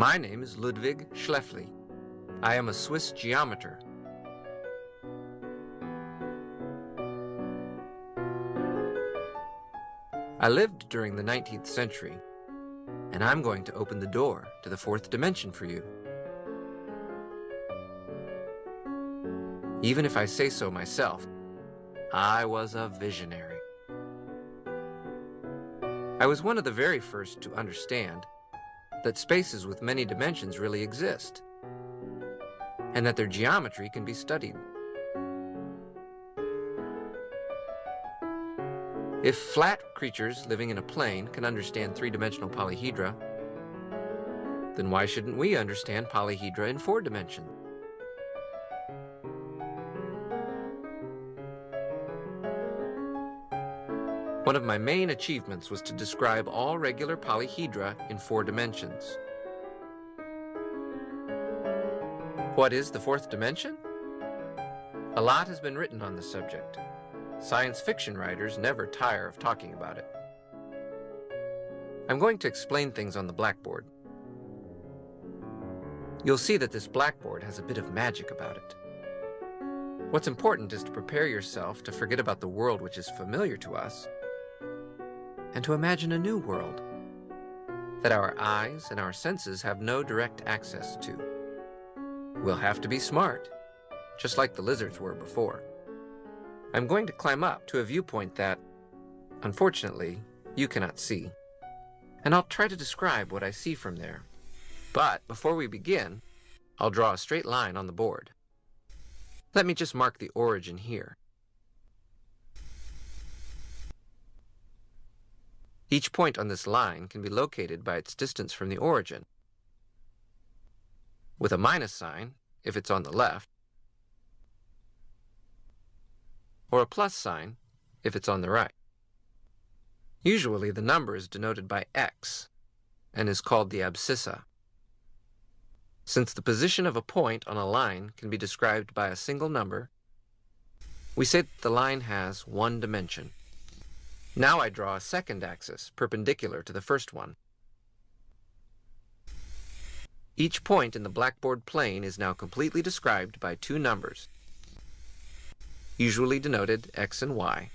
My name is Ludwig Schleffli. I am a Swiss geometer. I lived during the 19th century, and I'm going to open the door to the fourth dimension for you. Even if I say so myself, I was a visionary. I was one of the very first to understand that spaces with many dimensions really exist, and that their geometry can be studied. If flat creatures living in a plane can understand three-dimensional polyhedra, then why shouldn't we understand polyhedra in four dimensions? One of my main achievements was to describe all regular polyhedra in four dimensions. What is the fourth dimension? A lot has been written on the subject. Science fiction writers never tire of talking about it. I'm going to explain things on the blackboard. You'll see that this blackboard has a bit of magic about it. What's important is to prepare yourself to forget about the world which is familiar to us and to imagine a new world that our eyes and our senses have no direct access to. We'll have to be smart, just like the lizards were before. I'm going to climb up to a viewpoint that, unfortunately, you cannot see, and I'll try to describe what I see from there. But before we begin, I'll draw a straight line on the board. Let me just mark the origin here. Each point on this line can be located by its distance from the origin, with a minus sign if it's on the left, or a plus sign if it's on the right. Usually the number is denoted by x and is called the abscissa. Since the position of a point on a line can be described by a single number, we say that the line has one dimension. Now I draw a second axis perpendicular to the first one. Each point in the blackboard plane is now completely described by two numbers, usually denoted x and y,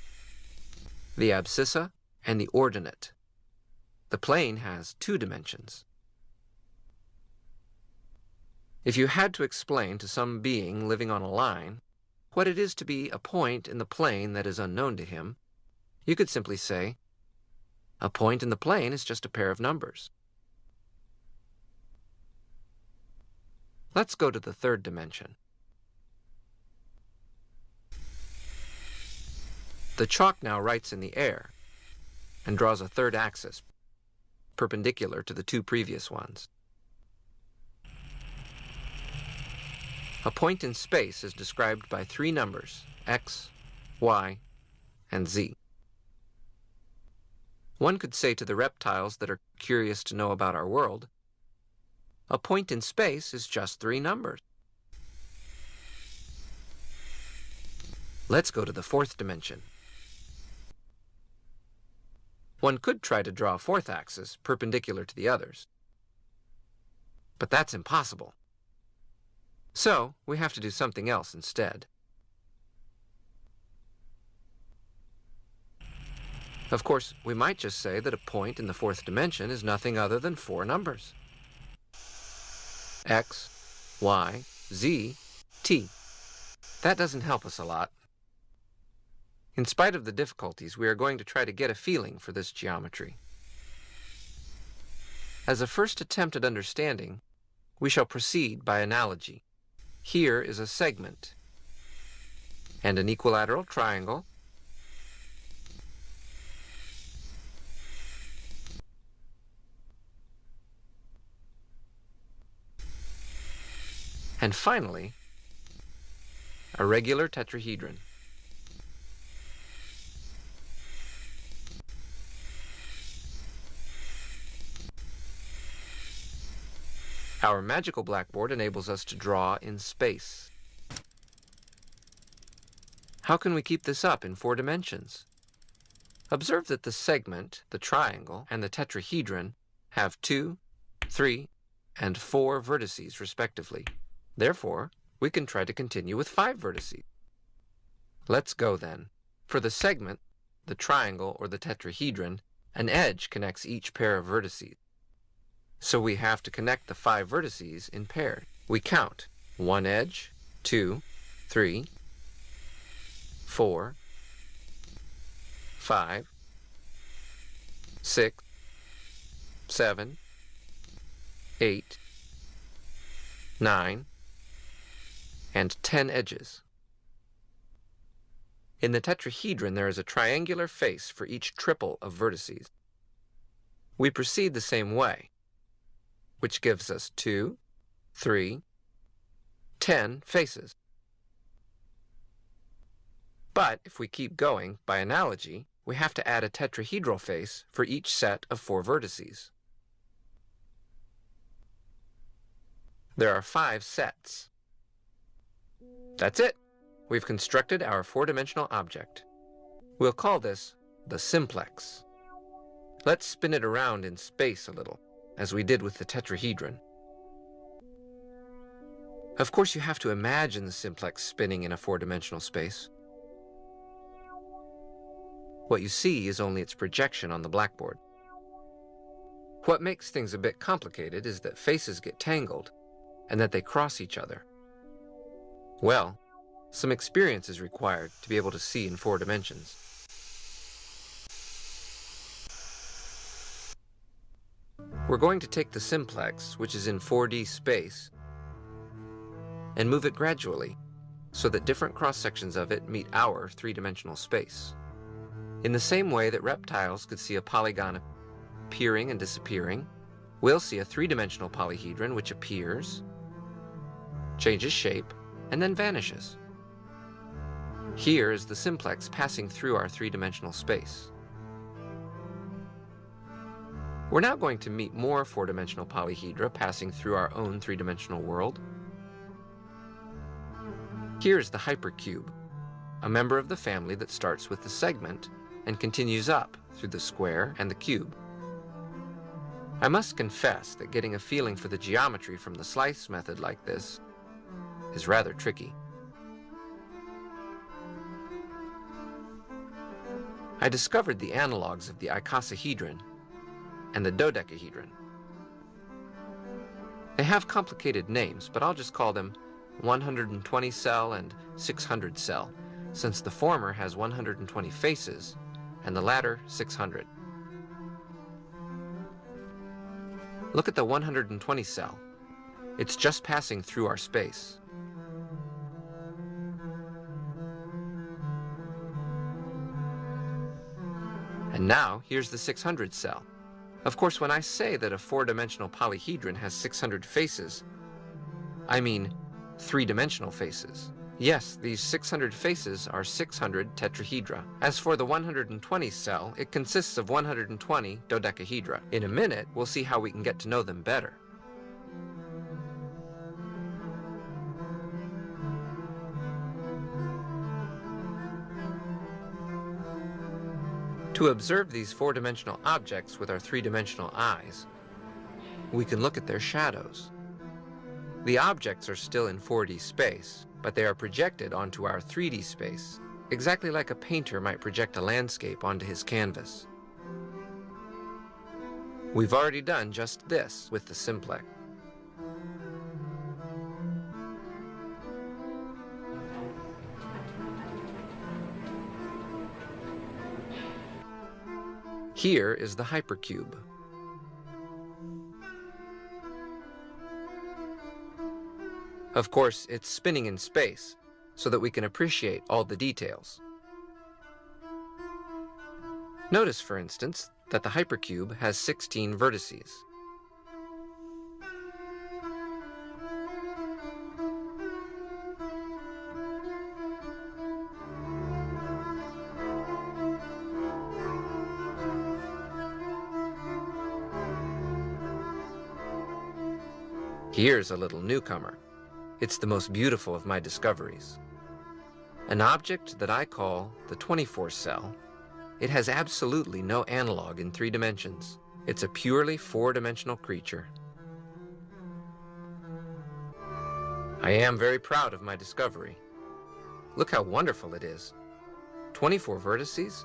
the abscissa and the ordinate. The plane has two dimensions. If you had to explain to some being living on a line what it is to be a point in the plane that is unknown to him, you could simply say, a point in the plane is just a pair of numbers. Let's go to the third dimension. The chalk now writes in the air and draws a third axis, perpendicular to the two previous ones. A point in space is described by three numbers, x, y, and z. One could say to the reptiles that are curious to know about our world, a point in space is just three numbers. Let's go to the fourth dimension. One could try to draw a fourth axis perpendicular to the others, but that's impossible. So we have to do something else instead. Of course, we might just say that a point in the fourth dimension is nothing other than four numbers: x, y, z, t. That doesn't help us a lot. In spite of the difficulties, we are going to try to get a feeling for this geometry. As a first attempt at understanding, we shall proceed by analogy. Here is a segment and an equilateral triangle, and finally, a regular tetrahedron. Our magical blackboard enables us to draw in space. How can we keep this up in four dimensions? Observe that the segment, the triangle, and the tetrahedron have 2, 3, and 4 vertices, respectively. Therefore, we can try to continue with 5 vertices. Let's go then. For the segment, the triangle or the tetrahedron, an edge connects each pair of vertices. So we have to connect the 5 vertices in pairs. We count 1 edge, 2, 3, 4, 5, 6, 7, 8, 9, and 10 edges. In the tetrahedron, there is a triangular face for each triple of vertices. We proceed the same way, which gives us 2, 3, 10 faces. But if we keep going, by analogy, we have to add a tetrahedral face for each set of 4 vertices. There are 5 sets. That's it. We've constructed our 4-dimensional object. We'll call this the simplex. Let's spin it around in space a little, as we did with the tetrahedron. Of course, you have to imagine the simplex spinning in a 4-dimensional space. What you see is only its projection on the blackboard. What makes things a bit complicated is that faces get tangled, and that they cross each other. Well, some experience is required to be able to see in 4 dimensions. We're going to take the simplex, which is in 4D space, and move it gradually so that different cross-sections of it meet our 3-dimensional space. In the same way that reptiles could see a polygon appearing and disappearing, we'll see a 3-dimensional polyhedron which appears, changes shape, and then vanishes. Here is the simplex passing through our 3-dimensional space. We're now going to meet more 4-dimensional polyhedra passing through our own 3-dimensional world. Here's the hypercube, a member of the family that starts with the segment and continues up through the square and the cube. I must confess that getting a feeling for the geometry from the slice method like this is rather tricky. I discovered the analogs of the icosahedron and the dodecahedron. They have complicated names, but I'll just call them 120 cell and 600 cell, since the former has 120 faces and the latter 600. Look at the 120 cell. It's just passing through our space. And now, here's the 600 cell. Of course, when I say that a 4-dimensional polyhedron has 600 faces, I mean 3-dimensional faces. Yes, these 600 faces are 600 tetrahedra. As for the 120 cell, it consists of 120 dodecahedra. In a minute, we'll see how we can get to know them better. To observe these 4-dimensional objects with our 3-dimensional eyes, we can look at their shadows. The objects are still in 4D space, but they are projected onto our 3D space, exactly like a painter might project a landscape onto his canvas. We've already done just this with the simplex. Here is the hypercube. Of course, it's spinning in space, so that we can appreciate all the details. Notice, for instance, that the hypercube has 16 vertices. Here's a little newcomer. It's the most beautiful of my discoveries. An object that I call the 24 cell. It has absolutely no analog in 3 dimensions. It's a purely 4-dimensional creature. I am very proud of my discovery. Look how wonderful it is. 24 vertices,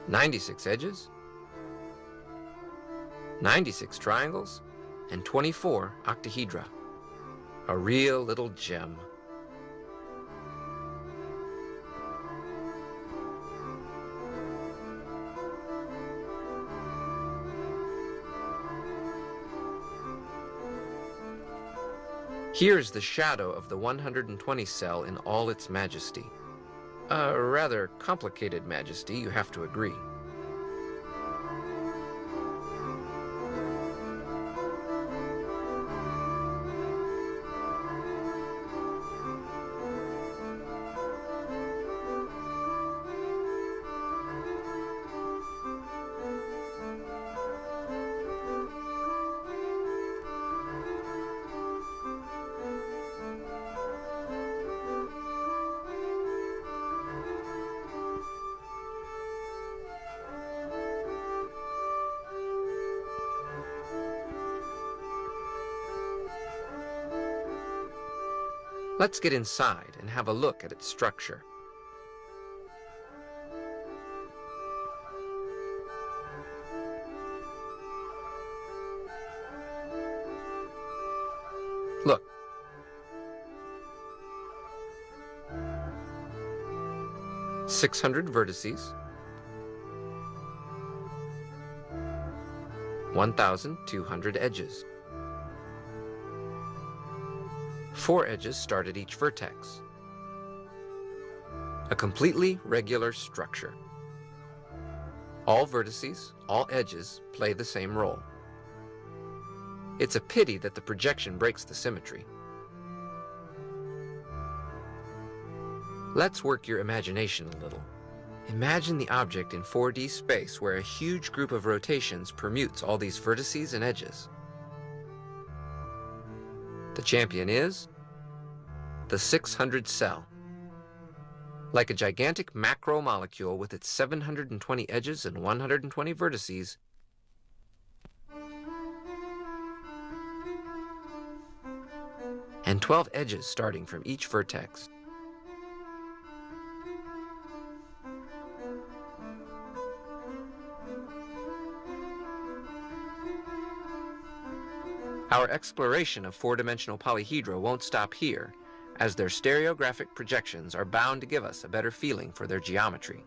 96 edges, 96 triangles, and 24 octahedra. A real little gem. Here's the shadow of the 120 cell in all its majesty. A rather complicated majesty, you have to agree. Let's get inside and have a look at its structure. Look. "600 vertices, 1,200 edges. 4 edges start at each vertex. A completely regular structure. All vertices, all edges play the same role. It's a pity that the projection breaks the symmetry. Let's work your imagination a little. Imagine the object in 4D space where a huge group of rotations permutes all these vertices and edges. The champion is the 600 cell. Like a gigantic macromolecule with its 720 edges and 120 vertices, and 12 edges starting from each vertex. Our exploration of four-dimensional polyhedra won't stop here, as their stereographic projections are bound to give us a better feeling for their geometry.